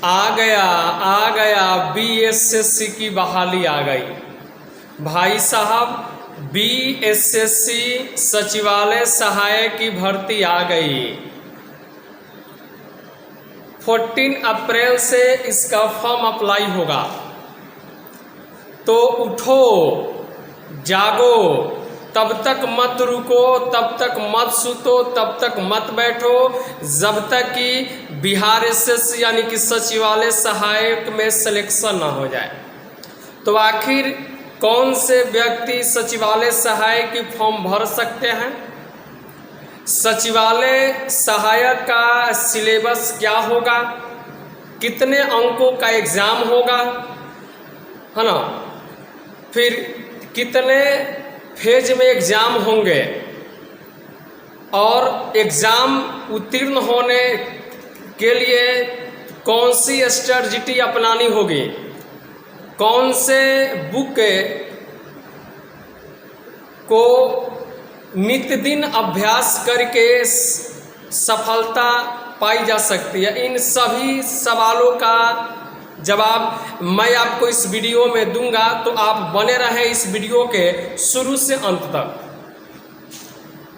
आ गया बीएसएससी की बहाली आ गई। भाई साहब, बीएसएससी सचिवालय सहायक की भर्ती आ गई। 14 अप्रैल से इसका फॉर्म अप्लाई होगा। तो उठो, जागो, तब तक मत रुको, तब तक मत सुतो, तब तक मत बैठो जब तक कि बिहार एसएससी यानी कि सचिवालय सहायक में सिलेक्शन ना हो जाए। तो आखिर कौन से व्यक्ति सचिवालय सहायक की फॉर्म भर सकते हैं? सचिवालय सहायक का सिलेबस क्या होगा, कितने अंकों का एग्ज़ाम होगा, है ना, फिर कितने फेज में एग्ज़ाम होंगे और एग्ज़ाम उत्तीर्ण होने के लिए कौन सी स्ट्रेटजी अपनानी होगी, कौन से बुक को नित्य दिन अभ्यास करके सफलता पाई जा सकती है। इन सभी सवालों का जवाब मैं आपको इस वीडियो में दूंगा, तो आप बने रहें इस वीडियो के शुरू से अंत तक।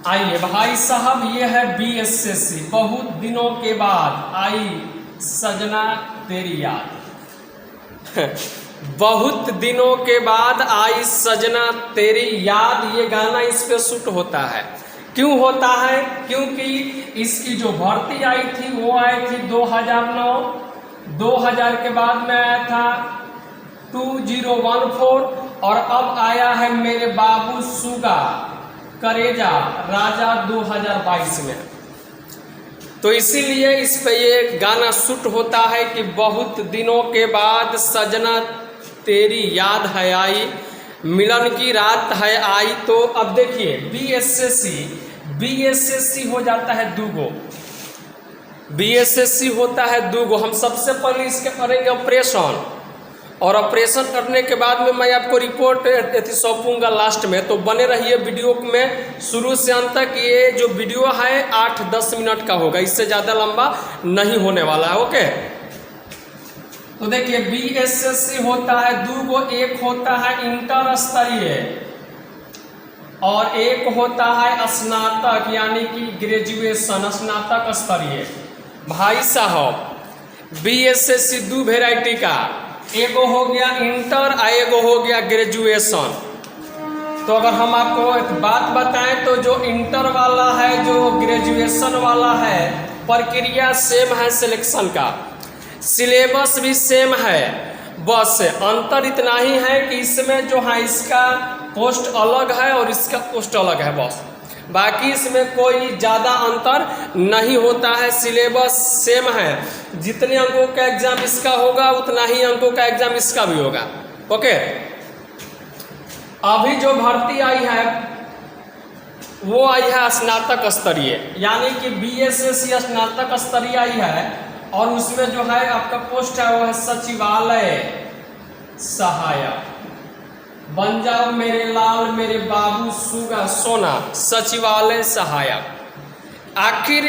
आइए भाई साहब, ये है बीएसएससी। बहुत दिनों के बाद आई सजना तेरी याद बहुत दिनों के बाद आई सजना तेरी याद, ये गाना इस पे शूट होता है। क्यों होता है? क्योंकि इसकी जो भर्ती आई थी वो आई थी 2009, 2000 के बाद में आया था 2014 और अब आया है मेरे बाबू सुगा करेजा राजा 2022 में। तो इसीलिए इस पे ये गाना शूट होता है कि बहुत दिनों के बाद सजना तेरी याद है आई, मिलन की रात है आई। तो अब देखिए बीएसएससी हो जाता है दूगो, बीएसएससी होता है दूगो। हम सबसे पहले इसके करेंगे ऑपरेशन, और ऑपरेशन करने के बाद में मैं आपको रिपोर्ट सौंपूंगा लास्ट में। तो बने रहिए वीडियो में शुरू से अंत तक। ये जो वीडियो है 8-10 मिनट का होगा, इससे ज़्यादा लंबा नहीं होने वाला है। ओके, तो देखिए बीएसएससी होता है दूगो, एक होता है इंटर स्तरीय और एक होता है स्नातक यानी कि ग्रेजुएशन, स्नातक स्तरीय। भाई साहब, बीएसएससी दो वेराइटी का, एगो हो गया इंटर और एगो हो गया ग्रेजुएशन। तो अगर हम आपको एक बात बताएं तो जो इंटर वाला है, जो ग्रेजुएशन वाला है, प्रक्रिया सेम है, सिलेक्शन का सिलेबस भी सेम है। बस अंतर इतना ही है कि इसमें जो है इसका पोस्ट अलग है और इसका पोस्ट अलग है, बस। बाकी इसमें कोई ज़्यादा अंतर नहीं होता है, सिलेबस सेम है। जितने अंकों का एग्जाम इसका होगा उतना ही अंकों का एग्जाम इसका भी होगा। ओके, अभी जो भर्ती आई है वो आई है स्नातक स्तरीय, यानी कि बीएसएससी स्नातक स्तरीय आई है। और उसमें जो है आपका पोस्ट है वो है सचिवालय सहायक। बन जाओ मेरे लाल मेरे बाबू सुगा सोना, सचिवालय सहायक। आखिर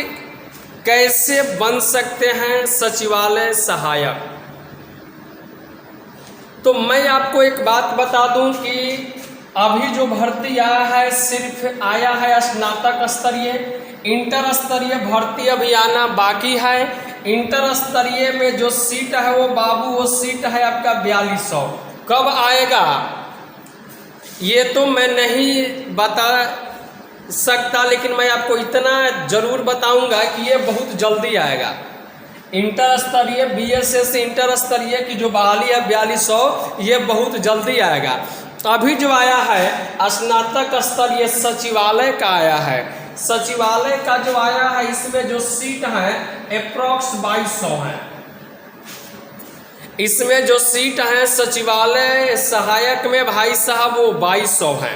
कैसे बन सकते हैं सचिवालय सहायक? तो मैं आपको एक बात बता दूं कि अभी जो भर्ती आया है सिर्फ आया है स्नातक स्तरीय, इंटर स्तरीय भर्ती अभी आना बाकी है। इंटर स्तरीय में जो सीट है वो बाबू, वो सीट है आपका 4200। कब आएगा ये तो मैं नहीं बता सकता, लेकिन मैं आपको इतना जरूर बताऊंगा कि ये बहुत जल्दी आएगा। इंटर स्तरीय बीएसएससी इंटर स्तरीय की जो बहाली है 4200, ये बहुत जल्दी आएगा। अभी जो आया है स्नातक स्तरीय सचिवालय का आया है। सचिवालय का जो आया है इसमें जो सीट है अप्रॉक्स 2200 है। इसमें जो सीट है सचिवालय सहायक में भाई साहब वो 2200 है।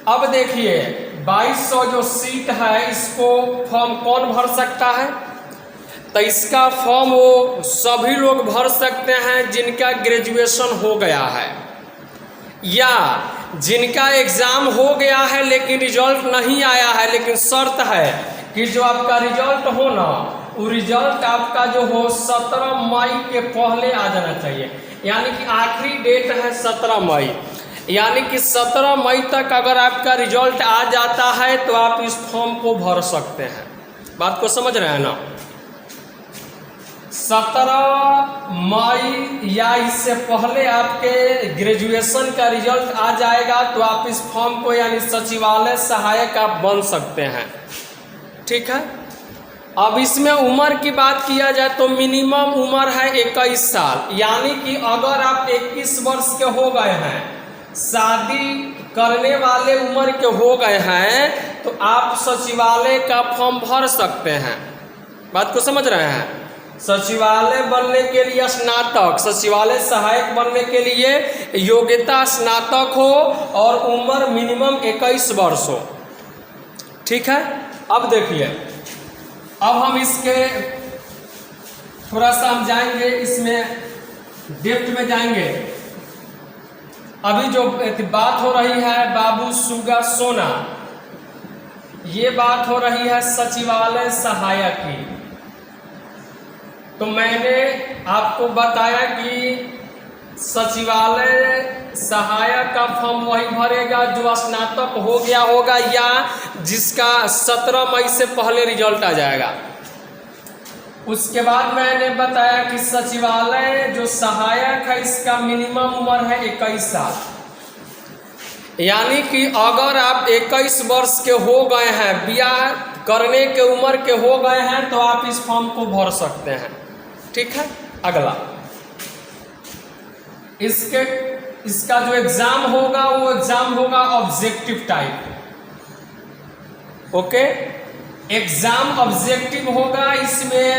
अब देखिए 2200 जो सीट है इसको फॉर्म कौन भर सकता है? तो इसका फॉर्म वो सभी लोग भर सकते हैं जिनका ग्रेजुएशन हो गया है या जिनका एग्ज़ाम हो गया है लेकिन रिजल्ट नहीं आया है। लेकिन शर्त है कि जो आपका रिजल्ट हो ना वो रिजल्ट आपका जो हो 17 मई के पहले आ जाना चाहिए, यानी कि आखिरी डेट है 17 मई, यानी कि 17 मई तक अगर आपका रिजल्ट आ जाता है तो आप इस फॉर्म को भर सकते हैं। बात को समझ रहे हैं ना? 17 मई या इससे पहले आपके ग्रेजुएशन का रिजल्ट आ जाएगा तो आप इस फॉर्म को यानी सचिवालय सहायक आप बन सकते हैं। ठीक है। अब इसमें उम्र की बात किया जाए तो मिनिमम उम्र है 21 साल, यानी कि अगर आप 21 वर्ष के हो गए हैं, शादी करने वाले उम्र के हो गए हैं, तो आप सचिवालय का फॉर्म भर सकते हैं। बात को समझ रहे हैं? सचिवालय बनने के लिए स्नातक, सचिवालय सहायक बनने के लिए योग्यता स्नातक हो और उम्र मिनिमम 21 वर्ष हो। ठीक है। अब देखिए, अब हम इसके थोड़ा सा हम जाएंगे, इसमें डेप्थ में जाएंगे। अभी जो बात हो रही है बाबू सुगा सोना, ये बात हो रही है सचिवालय सहायक की। तो मैंने आपको बताया कि सचिवालय सहायक का फॉर्म वही भरेगा जो स्नातक हो गया होगा या जिसका 17 मई से पहले रिजल्ट आ जाएगा। उसके बाद मैंने बताया कि सचिवालय जो सहायक है इसका मिनिमम उम्र है 21 साल, यानी कि अगर आप 21 वर्ष के हो गए हैं, ब्याह करने के उम्र के हो गए हैं, तो आप इस फॉर्म को भर सकते हैं। ठीक है। अगला इसका जो एग्जाम होगा वो एग्जाम होगा objective type. Okay, exam objective होगा। इसमें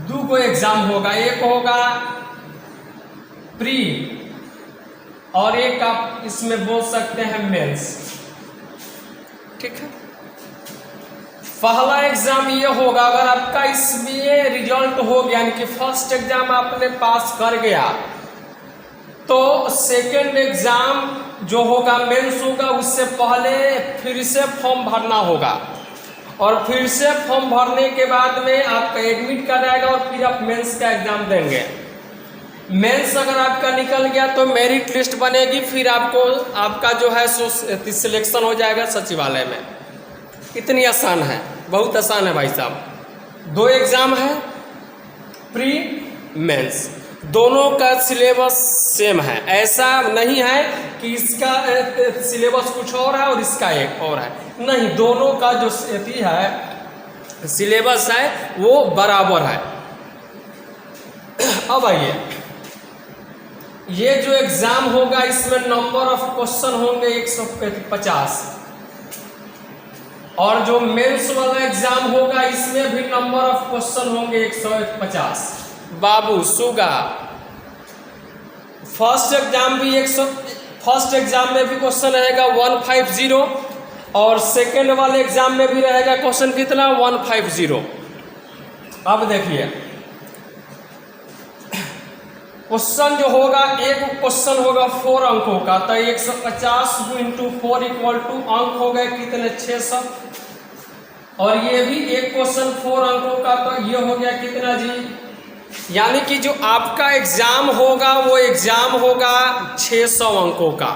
2 एग्जाम होगा, एक होगा प्री और एक आप इसमें बोल सकते हैं मेंस। ठीक है। पहला एग्जाम ये होगा, अगर आपका इसमें रिजल्ट हो गया, यानी कि फर्स्ट एग्जाम आपने पास कर गया, तो सेकेंड एग्जाम जो होगा मेंस होगा, उससे पहले फिर से फॉर्म भरना होगा और फिर से फॉर्म भरने के बाद में आपका एडमिट कार्ड आएगा और फिर आप मेंस का एग्जाम देंगे। मेंस अगर आपका निकल गया तो मेरिट लिस्ट बनेगी, फिर आपको आपका जो है सो सिलेक्शन हो जाएगा सचिवालय में। इतनी आसान है, बहुत आसान है भाई साहब। 2 एग्जाम है, प्री मेंस, दोनों का सिलेबस सेम है। ऐसा नहीं है कि इसका सिलेबस कुछ और है और इसका एक और है, नहीं, दोनों का जो है सिलेबस है वो बराबर है। अब आइए, ये जो एग्जाम होगा इसमें नंबर ऑफ क्वेश्चन होंगे 150 और जो मेंस वाला एग्जाम होगा इसमें भी नंबर ऑफ क्वेश्चन होंगे 150। बाबू सुगा, फर्स्ट एग्जाम में भी क्वेश्चन रहेगा 150 और सेकेंड वाले एग्जाम में भी रहेगा क्वेश्चन कितना 150। अब देखिए, क्वेश्चन जो होगा, एक क्वेश्चन होगा 4 अंकों का, तो 150 × 4 = अंक हो गए कितने 600, और ये भी एक क्वेश्चन 4 अंकों का, तो ये हो गया कितना जी, यानी कि जो आपका एग्जाम होगा वो एग्जाम होगा 600 अंकों का।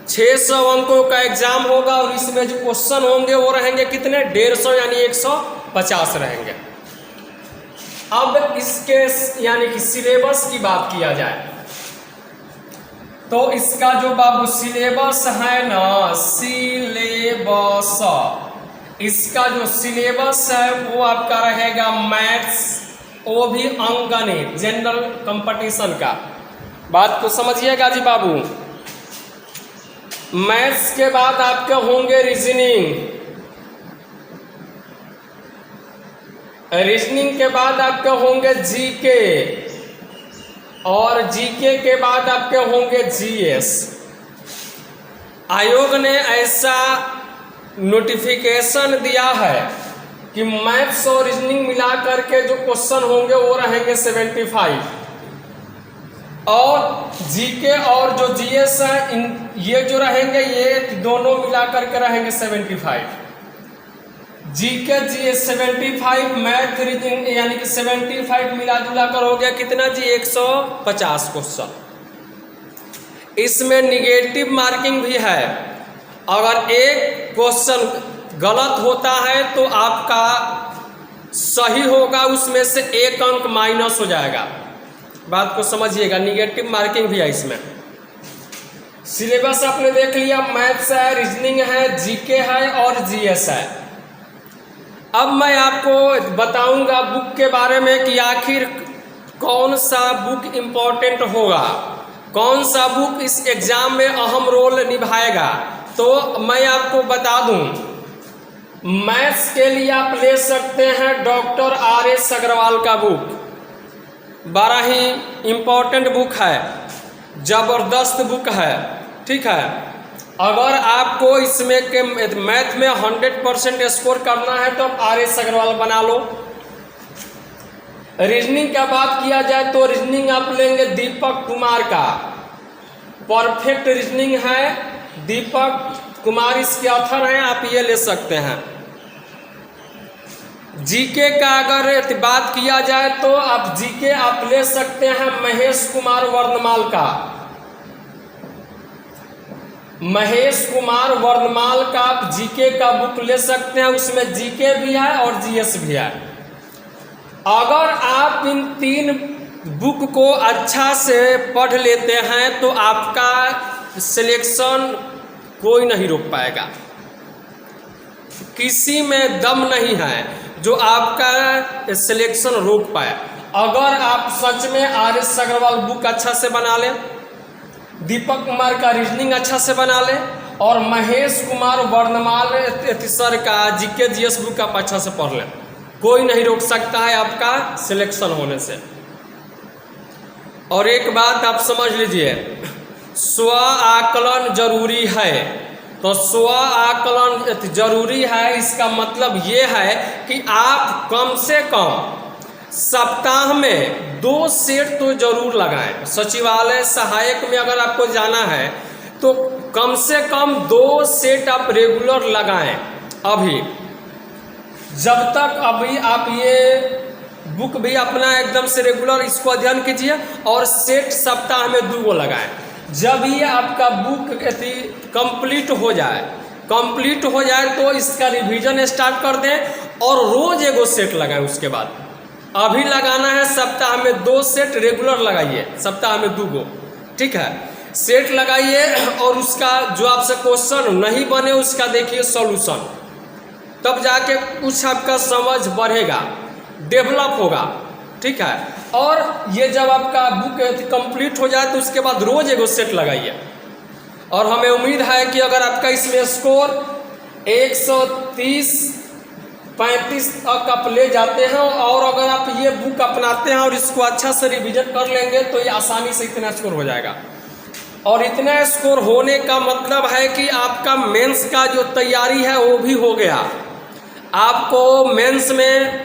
600 अंकों का एग्जाम होगा और इसमें जो क्वेश्चन होंगे वो रहेंगे कितने 150 यानी 150 रहेंगे। अब इसके यानी कि सिलेबस की बात किया जाए तो इसका जो बाबू सिलेबस है ना, सिलेबस, इसका जो सिलेबस है वो आपका रहेगा मैथ्स, वो भी अंकगणित जनरल कंपटीशन का। बात को समझिएगा जी बाबू। मैथ्स के बाद आपके होंगे रीजनिंग, रीजनिंग के बाद आपके होंगे जीके, और जीके के बाद आपके होंगे जीएस। आयोग ने ऐसा नोटिफिकेशन दिया है कि मैथ्स और रीजनिंग मिला करके जो क्वेश्चन होंगे वो रहेंगे 75 और जीके और जो जीएस है ये जो रहेंगे ये दोनों मिला करके रहेंगे 75। जीके जीएस 75, मैथ रीजनिंग यानी कि 75 मिला जुला कर हो गया कितना जी 150 क्वेश्चन। इसमें निगेटिव मार्किंग भी है। अगर एक क्वेश्चन गलत होता है तो आपका सही होगा, उसमें से एक अंक माइनस हो जाएगा। बात को समझिएगा, निगेटिव मार्किंग भी है इसमें। सिलेबस आपने देख लिया, मैथ्स है, रीजनिंग है, जीके है और जीएस है। अब मैं आपको बताऊंगा बुक के बारे में कि आखिर कौन सा बुक इम्पोर्टेंट होगा, कौन सा बुक इस एग्जाम में अहम रोल निभाएगा। तो मैं आपको बता दूं, मैथ्स के लिए आप ले सकते हैं डॉक्टर RS अग्रवाल का बुक, बड़ा ही इम्पोर्टेंट बुक है, जबरदस्त बुक है, ठीक है। अगर आपको इसमें के मैथ में 100% स्कोर करना है तो आप RS अग्रवाल बना लो। रीजनिंग का बात किया जाए तो रीजनिंग आप लेंगे दीपक कुमार का, परफेक्ट रीजनिंग है, दीपक कुमार इसके ऑथर हैं, आप ये ले सकते हैं। जीके का अगर बात किया जाए तो आप जीके आप ले सकते हैं महेश कुमार वर्णमाल का, महेश कुमार वर्णमाल का आप जीके का बुक ले सकते हैं, उसमें जीके भी है और जीएस भी है। अगर आप इन तीन बुक को अच्छा से पढ़ लेते हैं तो आपका सिलेक्शन कोई नहीं रोक पाएगा, किसी में दम नहीं है जो आपका सिलेक्शन रोक पाए। अगर आप सच में RS अग्रवाल बुक अच्छा से बना लें, दीपक कुमार का रीजनिंग अच्छा से बना लें और महेश कुमार वर्णमाल सर का जीके जीएस बुक आप अच्छा से पढ़ लें, कोई नहीं रोक सकता है आपका सिलेक्शन होने से। और एक बात आप समझ लीजिए, स्व आकलन जरूरी है। तो स्व आकलन जरूरी है, इसका मतलब ये है कि आप कम से कम सप्ताह में 2 सेट तो जरूर लगाएं। सचिवालय सहायक में अगर आपको जाना है तो कम से कम 2 सेट आप रेगुलर लगाएं। अभी जब तक अभी आप ये बुक भी अपना एकदम से रेगुलर इसको अध्ययन कीजिए और सेट सप्ताह में 2 लगाएं। जब ये आपका बुक कंप्लीट हो जाए तो इसका रिवीजन स्टार्ट कर दें और रोज एगो सेट लगाएं। उसके बाद अभी लगाना है सप्ताह में 2 सेट रेगुलर लगाइए, सप्ताह में 2 गो, ठीक है, सेट लगाइए। और उसका जो आपसे क्वेश्चन नहीं बने उसका देखिए सॉल्यूशन, तब जाके कुछ आपका समझ बढ़ेगा, डेवलप होगा, ठीक है। और ये जब आपका बुक कंप्लीट हो जाए तो उसके बाद रोज एगो सेट लगाइए। और हमें उम्मीद है कि अगर आपका इसमें स्कोर 130-35 तक आप ले जाते हैं और अगर आप ये बुक अपनाते हैं और इसको अच्छा से रिवीजन कर लेंगे तो ये आसानी से इतना स्कोर हो जाएगा। और इतना स्कोर होने का मतलब है कि आपका मेंस का जो तैयारी है वो भी हो गया। आपको मेंस में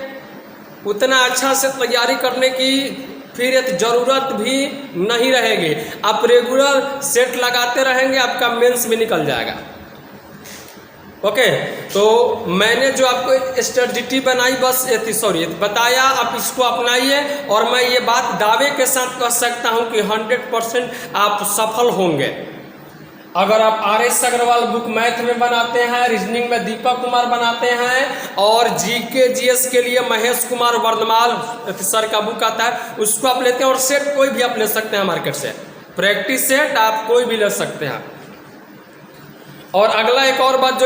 उतना अच्छा से तैयारी करने की फिर ज़रूरत भी नहीं रहेगी। आप रेगुलर सेट लगाते रहेंगे, आपका मेंस भी निकल जाएगा। ओके, तो मैंने जो आपको स्ट्रेटजी बनाई बताया, आप इसको अपनाइए और मैं ये बात दावे के साथ कह सकता हूँ कि 100% आप सफल होंगे। अगर आप RS अग्रवाल बुक मैथ में बनाते हैं, रीजनिंग में दीपक कुमार बनाते हैं और जीके जीएस के लिए महेश कुमार वर्णमाल सर का बुक आता है उसको आप लेते हैं, और सेट कोई भी आप ले सकते हैं मार्केट से, प्रैक्टिस सेट आप कोई भी ले सकते हैं। और अगला एक और बात जो